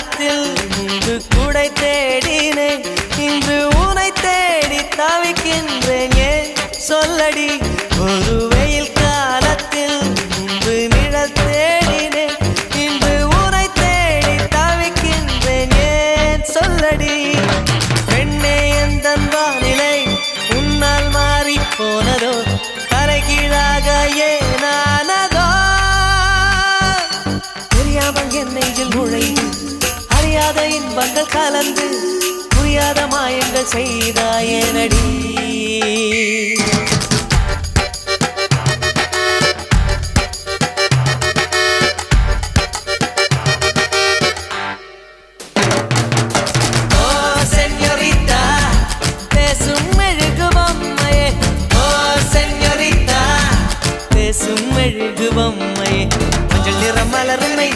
காலத்தில் முன்பு கூடை தேடினேன், இன்று உனை தேடி தவிக்கின்றேன். ஏன் சொல்லடி? ஒரு வெயில் காலத்தில் முன்பு நிழல் தேடினேன், இன்று உனை தேடி தவிக்கின்றேன். ஏன் சொல்லடி? பெண்ணே எந்தன் வானிலை உன்னால் மாறி போனதோ, தலைகீழாக ஏனானதோ? தெரியாமல் என் நெஞ்சில் நுழைந்து அறியாத இன்பங்கள் கலந்து புரியாத மாயங்கள் செய்தாயேனடி. மெழுகு பொம்மை மஞ்சள் நிற மலருமை